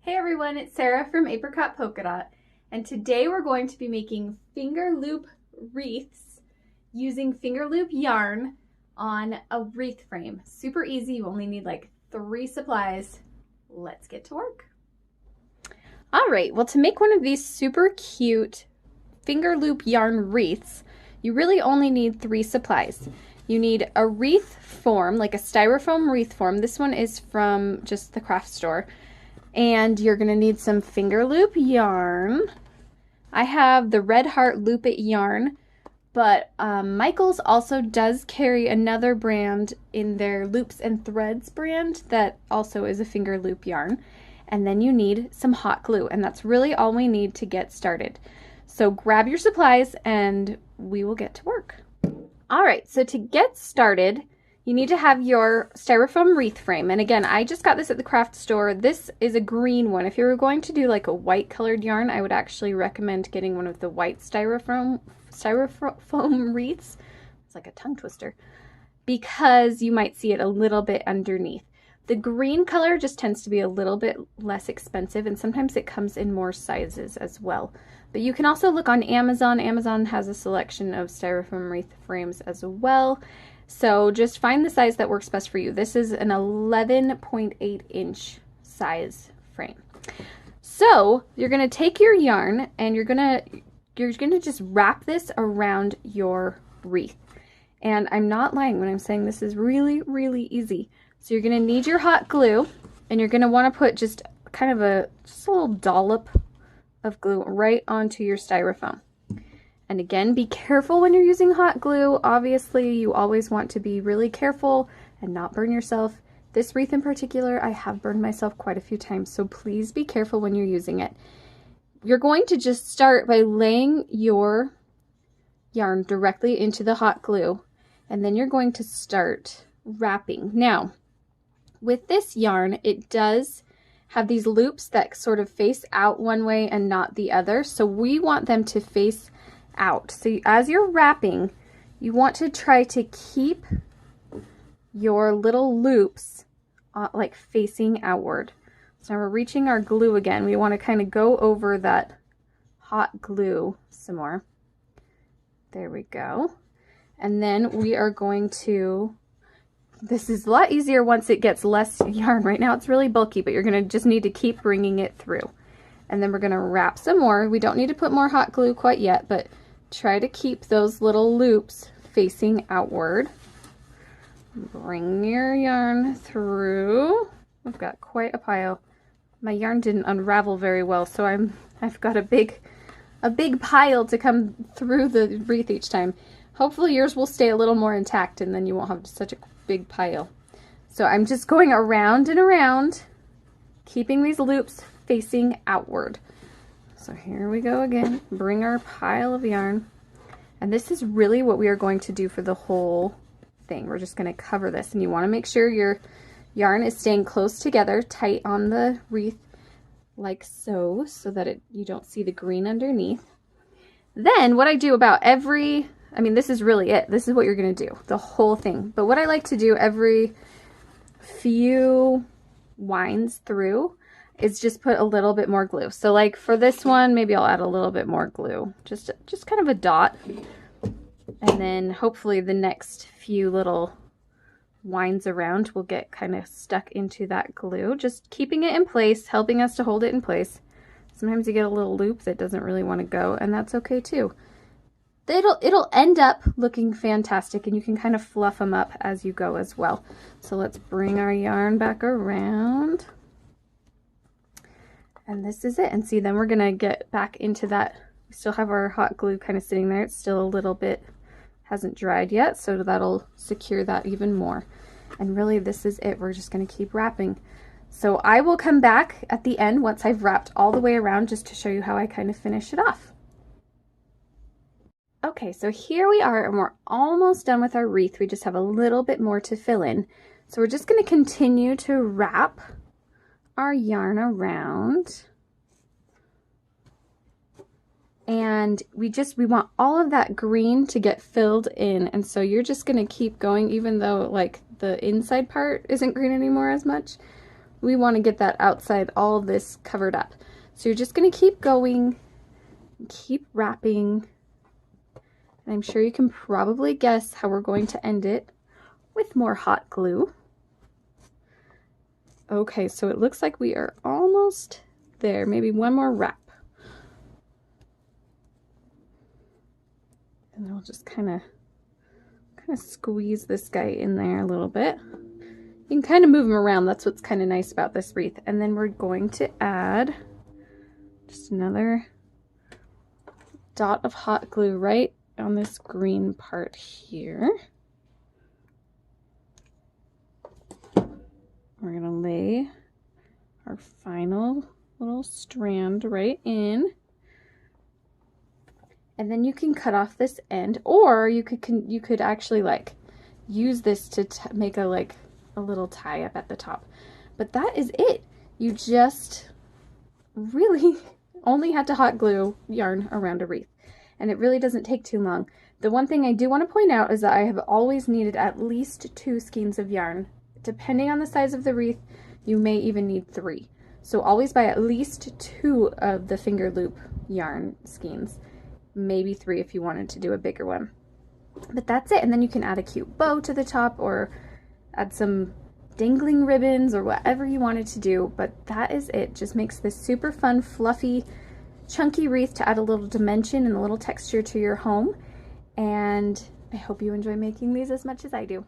Hey everyone, it's Sarah from Apricot Polka Dot, and today we're going to be making finger loop wreaths using finger loop yarn on a wreath frame. Super easy, you only need like 3 supplies. Let's get to work. All right, well, to make one of these super cute finger loop yarn wreaths, you really only need 3 supplies. You need a wreath form, like a styrofoam wreath form. This one is from just the craft store. And you're gonna need some finger loop yarn. I have the Red Heart Loop It yarn, but Michaels also does carry another brand in their Loops and Threads brand that also is a finger loop yarn. And then you need some hot glue, and that's really all we need to get started. So grab your supplies and we will get to work. All right, so to get started, you need to have your styrofoam wreath frame. And again, I just got this at the craft store. This is a green one. If you were going to do like a white colored yarn, I would actually recommend getting one of the white styrofoam wreaths. It's like a tongue twister, because you might see it a little bit underneath. The green color just tends to be a little bit less expensive, and sometimes it comes in more sizes as well. But you can also look on Amazon. Amazon has a selection of styrofoam wreath frames as well. So just find the size that works best for you. This is an 11.8 inch size frame. So you're gonna take your yarn and you're gonna just wrap this around your wreath. And I'm not lying when I'm saying this is really, really easy. So you're gonna need your hot glue, and you're gonna wanna put just kind of just a little dollop of glue right onto your styrofoam. And again, be careful when you're using hot glue. Obviously, you always want to be really careful and not burn yourself. This wreath in particular, I have burned myself quite a few times, so please be careful when you're using it. You're going to just start by laying your yarn directly into the hot glue, and then you're going to start wrapping. Now, with this yarn, it does have these loops that sort of face out one way and not the other, so we want them to face out. So as you're wrapping, you want to try to keep your little loops like facing outward. So now we're reaching our glue again. We want to kind of go over that hot glue some more. There we go. And then we are going to, this is a lot easier once it gets less yarn. Right now it's really bulky, but you're going to just need to keep bringing it through. And then we're going to wrap some more. We don't need to put more hot glue quite yet, but try to keep those little loops facing outward. Bring your yarn through. I've got quite a pile. My yarn didn't unravel very well, so I've got a big pile to come through the wreath each time. Hopefully yours will stay a little more intact, and then you won't have such a big pile. So I'm just going around and around, keeping these loops facing outward. So here we go again. Bring our pile of yarn. And this is really what we are going to do for the whole thing. We're just going to cover this, and you want to make sure your yarn is staying close together, tight on the wreath, like so that you don't see the green underneath. Then what I do about this is really it. This is what you're going to do, the whole thing. But what I like to do every few winds through is just put a little bit more glue. So like for this one, maybe I'll add a little bit more glue, just kind of a dot. And then hopefully the next few little winds around will get kind of stuck into that glue, just keeping it in place, helping us to hold it in place. Sometimes you get a little loop that doesn't really want to go, and that's okay too. It'll end up looking fantastic, and you can kind of fluff them up as you go as well. So let's bring our yarn back around. And this is it. And see, then we're gonna get back into that. We still have our hot glue kind of sitting there. It's still a little bit, hasn't dried yet, so that'll secure that even more. And really this is it. We're just gonna keep wrapping. So I will come back at the end once I've wrapped all the way around, just to show you how I kind of finish it off. Okay, so here we are, and we're almost done with our wreath. We just have a little bit more to fill in. So we're just gonna continue to wrap our yarn around, and we want all of that green to get filled in, and so you're just going to keep going even though like the inside part isn't green anymore as much. we want to get that outside, all of this covered up. So you're just going to keep going, keep wrapping, and I'm sure you can probably guess how we're going to end it with more hot glue. Okay, so it looks like we are almost there. Maybe one more wrap. And I'll just kind of squeeze this guy in there a little bit. You can kind of move them around. That's what's kind of nice about this wreath. And then we're going to add just another dot of hot glue right on this green part here. We're going to lay our final little strand right in. And then you can cut off this end, or you could actually like use this to make a little tie up at the top. But that is it. You just really only had to hot glue yarn around a wreath, and it really doesn't take too long. The one thing I do want to point out is that I have always needed at least 2 skeins of yarn. Depending on the size of the wreath, you may even need 3. So always buy at least 2 of the finger loop yarn skeins. Maybe 3 if you wanted to do a bigger one. But that's it, and then you can add a cute bow to the top or add some dangling ribbons or whatever you wanted to do, but that is it. Just makes this super fun, fluffy, chunky wreath to add a little dimension and a little texture to your home, and I hope you enjoy making these as much as I do.